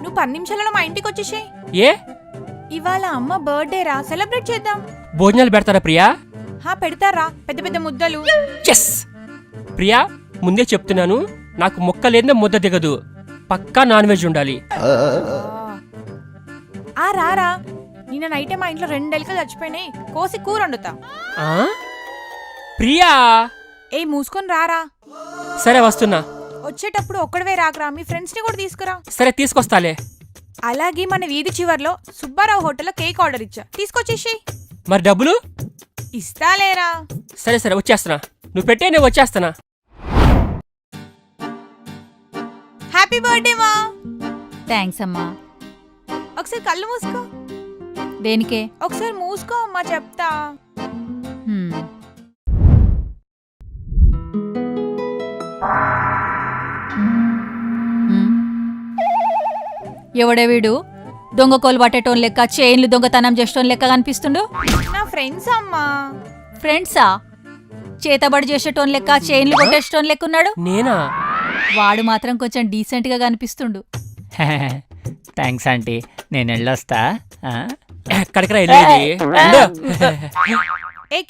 నువ్వు 10 నిమిషాలలో మా ఇంటికి వచ్చేసేయ్. ఏ ఇవాళ అమ్మ బర్త్డే రా, సెలబ్రేట్ చేద్దాం. భోజనాలు పెడతారా ప్రియా? పెడతారా, పెద్ద పెద్ద ముద్దలు. చెస్ ప్రియా, ముందే చెప్తున్నాను, నాకు మొక్క లేదే ముద్ద దిగదు. పక్కా నాన్ వెజ్ ఉండాలి. రారా, నిన్న నైటే మా ఇంట్లో 2 ఎలుకలు చచ్చిపోయినాయి, కోసి కూర వండుతా. ప్రియా మూసుకొని రారా. సరే వస్తున్నా. వచ్చేటప్పుడు ఒక్కడవే రాకరా, మీ ఫ్రెండ్స్ ని కూడా తీసుకురా. సరే తీసుకొస్తాలే. అలాగే మన వీధి చివర్లో సుబ్బారావు హోటల్లో కేక్ ఆర్డర్ ఇచ్చా, తీసుకొచ్చేసి. మరి డబ్బులు? ఇస్తాలేరా. సరే సరే వచ్చేస్తున్నా, నువ్వు పెట్టే నేను వచ్చేస్తానా. హ్యాపీ బర్త్డే మా. థ్యాంక్స్ అమ్మా. ఒకసారి కళ్ళు మూసుకో. దేనికే? ఒకసారి మూసుకో అమ్మా, చెప్తా. ఎవడే వీడు? దొంగ కోలు పట్టేటోన్ లెక్క, చైన్లు దొంగతనం చేసేటోన్ లెక్క కనిపిస్తుండు. నా ఫ్రెండ్స్ అమ్మా. ఫ్రెండ్సా? చేతబడి చేసేటోన్ లెక్క, చైన్లు కొట్టేసేటోన్ లెక్క ఉన్నాడు. నేనా? వాడు మాత్రం కొంచెం డీసెంట్ గా కనిపిస్తుండు. థ్యాంక్స్ ఆంటీ, నేను వెళ్ళొస్తా. ఎక్కడికి రా వెళ్ళేది?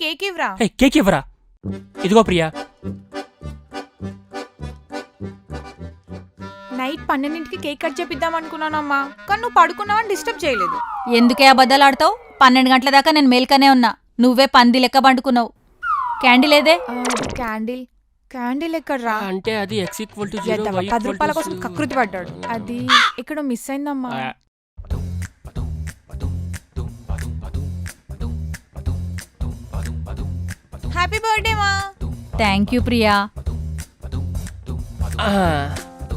కేక్ ఇవ్వరా. కేక్ ఇవ్వరా? ఇదిగో ప్రియా. నైట్ 12ంటికి కేక్ కట్ చేపిద్దాం అనుకున్నానమ్మా, కానీ నువ్వు పడుకున్నావని డిస్టర్బ్ చేయలేదు. ఎందుకే అబద్ధాలాడతావు? 12 గంటల దాకా నేను మేల్కనే ఉన్నా, నువ్వే పంది లెక్క పండుకున్నావు. క్యాండిల్ ఏదే? క్యాండిల్ ఎక్కడ్రా? అంటే అది x = 10 రూపాయల కోసం కకృతి పడ్డాడు, అది ఇక్కడ మిస్ అయిందమ్మా. హ్యాపీ బర్త్డే మా. Thank you Priya.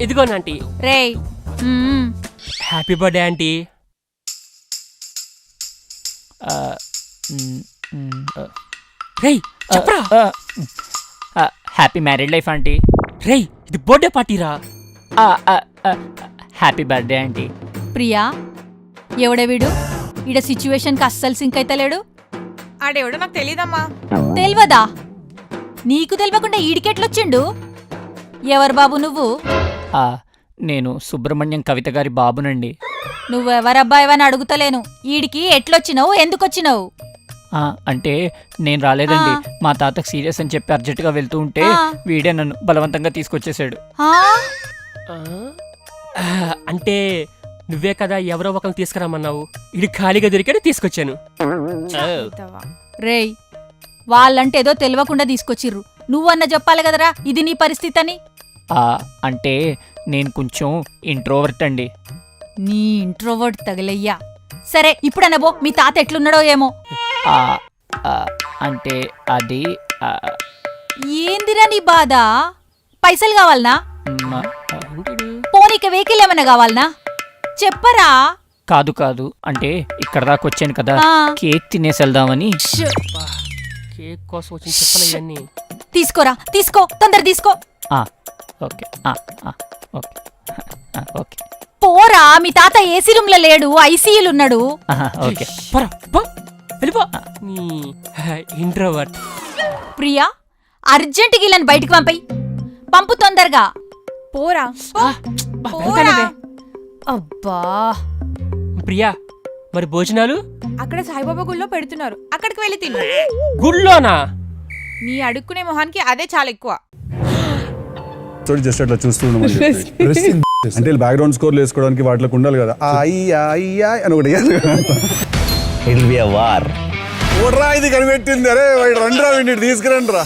ఇదిగో ఆంటీ. రేయ్ హ్యాపీ బర్త్డే ఆంటీ. రేయ్ చెప్పరా. Happy married life aunty. రేయ్ ఇది బర్త్డే పార్టీరా. Happy birthday aunty. ప్రియా, ఎవడే వీడు? ఈడ సిచ్యువేషన్ కి అస్సలు సింక్ అయితలేడు. ఆడెవడో నాకు తెలీదమ్మా. తెల్వదా? నీకు తెలవకుండా ఈడికెట్లొచ్చిండు? ఎవరు బాబు నువ్వు? నేను సుబ్రహ్మణ్యం కవిత గారి బాబునండి. నువ్వెవరబ్బాయివని అడుగుతలేను, ఈడికి ఎట్లొచ్చినావు, ఎందుకొచ్చినావు? అంటే నేను రాలేదండి, మా తాతకు సీరియస్ అని చెప్పి అర్జెంటుగా వెళ్తూ ఉంటే వీడే నన్ను బలవంతంగా తీసుకొచ్చేసాడు. అంటే నువ్వే కదా ఎవరో ఒకరిని తీసుకురామన్నావు, ఇది ఖాళీగా దొరికాడు తీసుకొచ్చాను. రేయ్, వాళ్ళంటే ఏదో తెలియకుండా తీసుకొచ్చిర్రు, నువ్వన్న చెప్పాలి కదరా ఇది నీ పరిస్థితి అని. అంటే నేను కొంచెం ఇంట్రోవర్ట్ అండి. నీ ఇంట్రోవర్ట్ తగిలయ్యా. సరే ఇప్పుడనబో, మీ తాత ఎట్లున్నాడో ఏమో. అంటే అది ఏందిరా నీ బాధ? పైసలు కావాలనా? పోనీక వెహికల్ ఏమన్నా కావాలనా? చెప్పరా. కాదు కాదు, అంటే ఇక్కడ దాకా వచ్చాను కదా, కేక్ తినేసి వెళ్దామని. కేక్ కోసం వచ్చిన చెప్పలే ఇవన్నీ. తీసుకోరా, తీసుకో, తొందర తీసుకో. Okay okay okay. పోరా, మీ తాత ఏసీ రూమ్ లో లేడు, ఐసీయూలు ఉన్నాడు. Okay introvert. ప్రియా, అర్జెంట్ గిల్లని బయటికి పంపు తొందరగా. పోరా. అబ్బా. ప్రియా, మరి భోజనాలు? అక్కడ సాయిబాబా గుళ్ళో పెడుతున్నారు, అక్కడికి వెళ్ళి తిను. గుళ్ళోనా? నీ అడుక్కునే మొహానికి అదే చాలా ఎక్కువ. జస్ట్ అట్లా చూస్తూ అంటే బ్యాక్గ్రౌండ్ స్కోర్ వేసుకోవడానికి వాటిలోకి ఉండాలి కదా, అని ఒకటి ఇది కనిపెట్టింది. అరే రండి రా, తీసుకురండి రా.